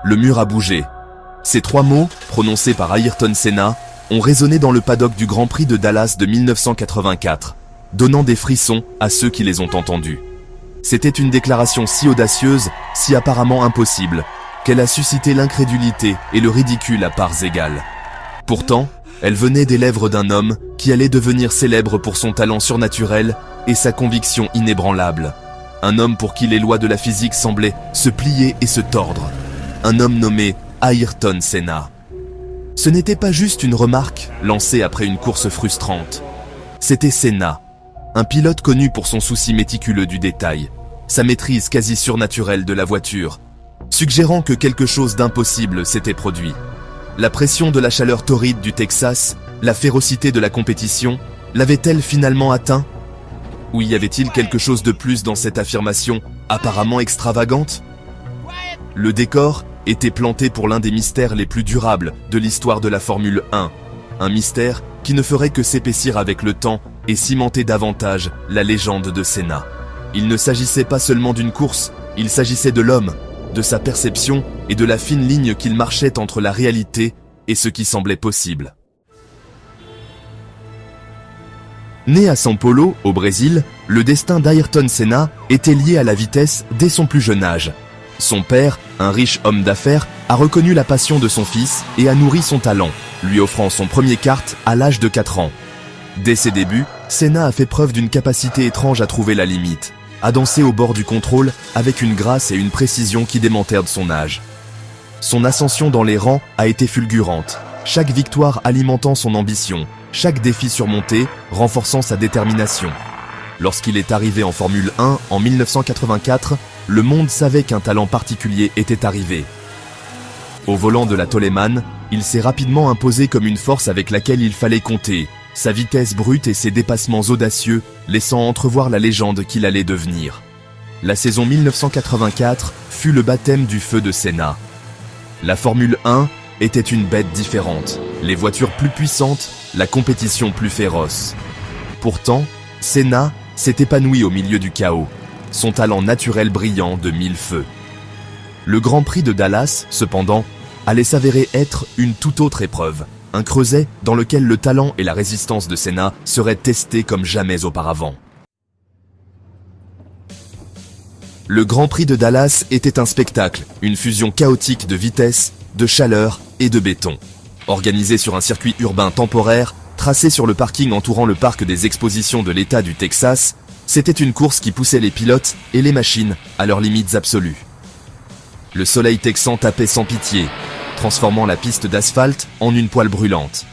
le mur a bougé. Ces trois mots, prononcés par Ayrton Senna, ont résonné dans le paddock du Grand Prix de Dallas de 1984, donnant des frissons à ceux qui les ont entendus. C'était une déclaration si audacieuse, si apparemment impossible, qu'elle a suscité l'incrédulité et le ridicule à parts égales. Pourtant, elle venait des lèvres d'un homme qui allait devenir célèbre pour son talent surnaturel et sa conviction inébranlable. Un homme pour qui les lois de la physique semblaient se plier et se tordre. Un homme nommé Ayrton Senna. Ce n'était pas juste une remarque lancée après une course frustrante. C'était Senna, un pilote connu pour son souci méticuleux du détail, sa maîtrise quasi surnaturelle de la voiture, suggérant que quelque chose d'impossible s'était produit. La pression de la chaleur torride du Texas, la férocité de la compétition, l'avait-elle finalement atteint? Ou y avait-il quelque chose de plus dans cette affirmation apparemment extravagante? Le décor était planté pour l'un des mystères les plus durables de l'histoire de la Formule 1. Un mystère qui ne ferait que s'épaissir avec le temps et cimenter davantage la légende de Senna. Il ne s'agissait pas seulement d'une course, il s'agissait de l'homme, de sa perception et de la fine ligne qu'il marchait entre la réalité et ce qui semblait possible. Né à São Paulo, au Brésil, le destin d'Ayrton Senna était lié à la vitesse dès son plus jeune âge. Son père, un riche homme d'affaires, a reconnu la passion de son fils et a nourri son talent, lui offrant son premier kart à l'âge de 4 ans. Dès ses débuts, Senna a fait preuve d'une capacité étrange à trouver la limite, à danser au bord du contrôle avec une grâce et une précision qui démentèrent de son âge. Son ascension dans les rangs a été fulgurante, chaque victoire alimentant son ambition, chaque défi surmonté, renforçant sa détermination. Lorsqu'il est arrivé en Formule 1 en 1984, le monde savait qu'un talent particulier était arrivé. Au volant de la Toleman, il s'est rapidement imposé comme une force avec laquelle il fallait compter, sa vitesse brute et ses dépassements audacieux laissant entrevoir la légende qu'il allait devenir. La saison 1984 fut le baptême du feu de Senna. La Formule 1 était une bête différente, les voitures plus puissantes, la compétition plus féroce. Pourtant, Senna s'est épanoui au milieu du chaos, son talent naturel brillant de 1000 feux. Le Grand Prix de Dallas, cependant, allait s'avérer être une toute autre épreuve, un creuset dans lequel le talent et la résistance de Senna seraient testés comme jamais auparavant. Le Grand Prix de Dallas était un spectacle, une fusion chaotique de vitesse, de chaleur et de béton. Organisé sur un circuit urbain temporaire, tracé sur le parking entourant le parc des expositions de l'État du Texas, c'était une course qui poussait les pilotes et les machines à leurs limites absolues. Le soleil texan tapait sans pitié, transformant la piste d'asphalte en une poêle brûlante.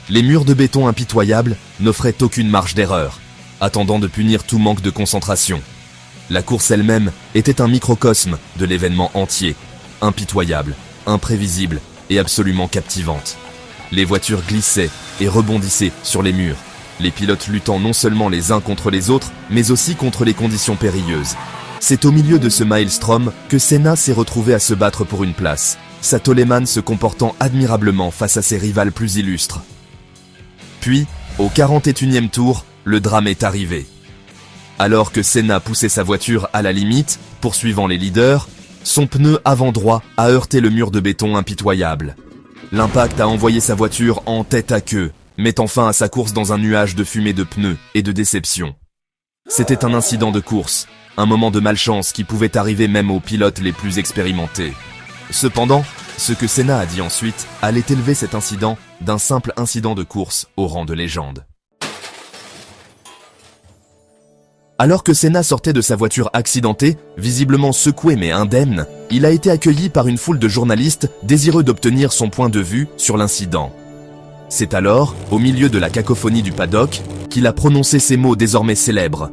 Les murs de béton impitoyables n'offraient aucune marge d'erreur, attendant de punir tout manque de concentration. La course elle-même était un microcosme de l'événement entier, impitoyable, imprévisible et absolument captivante. Les voitures glissaient et rebondissaient sur les murs, les pilotes luttant non seulement les uns contre les autres, mais aussi contre les conditions périlleuses. C'est au milieu de ce maelstrom que Senna s'est retrouvé à se battre pour une place, sa Toleman se comportant admirablement face à ses rivales plus illustres. Puis, au 41e tour, le drame est arrivé. Alors que Senna poussait sa voiture à la limite, poursuivant les leaders, son pneu avant droit a heurté le mur de béton impitoyable. L'impact a envoyé sa voiture en tête à queue, mettant fin à sa course dans un nuage de fumée de pneus et de déception. C'était un incident de course, un moment de malchance qui pouvait arriver même aux pilotes les plus expérimentés. Cependant, ce que Senna a dit ensuite allait élever cet incident d'un simple incident de course au rang de légende. Alors que Senna sortait de sa voiture accidentée, visiblement secoué mais indemne, il a été accueilli par une foule de journalistes désireux d'obtenir son point de vue sur l'incident. C'est alors, au milieu de la cacophonie du paddock, qu'il a prononcé ces mots désormais célèbres.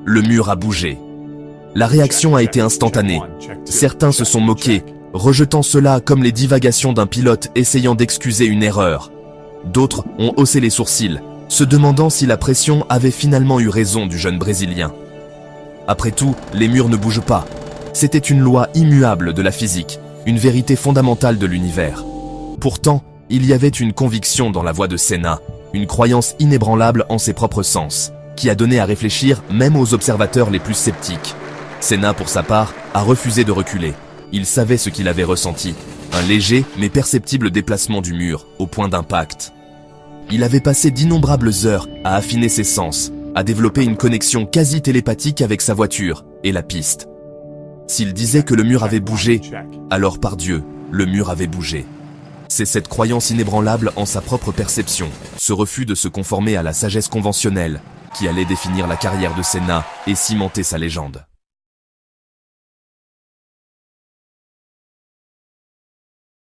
Le mur a bougé. La réaction a été instantanée. Certains se sont moqués, rejetant cela comme les divagations d'un pilote essayant d'excuser une erreur. D'autres ont haussé les sourcils, se demandant si la pression avait finalement eu raison du jeune Brésilien. Après tout, les murs ne bougent pas. C'était une loi immuable de la physique, une vérité fondamentale de l'univers. Pourtant, il y avait une conviction dans la voix de Senna, une croyance inébranlable en ses propres sens, qui a donné à réfléchir même aux observateurs les plus sceptiques. Senna, pour sa part, a refusé de reculer. Il savait ce qu'il avait ressenti, un léger mais perceptible déplacement du mur, au point d'impact. Il avait passé d'innombrables heures à affiner ses sens, à développer une connexion quasi télépathique avec sa voiture et la piste. S'il disait que le mur avait bougé, alors par Dieu, le mur avait bougé. C'est cette croyance inébranlable en sa propre perception, ce refus de se conformer à la sagesse conventionnelle, qui allait définir la carrière de Senna et cimenter sa légende.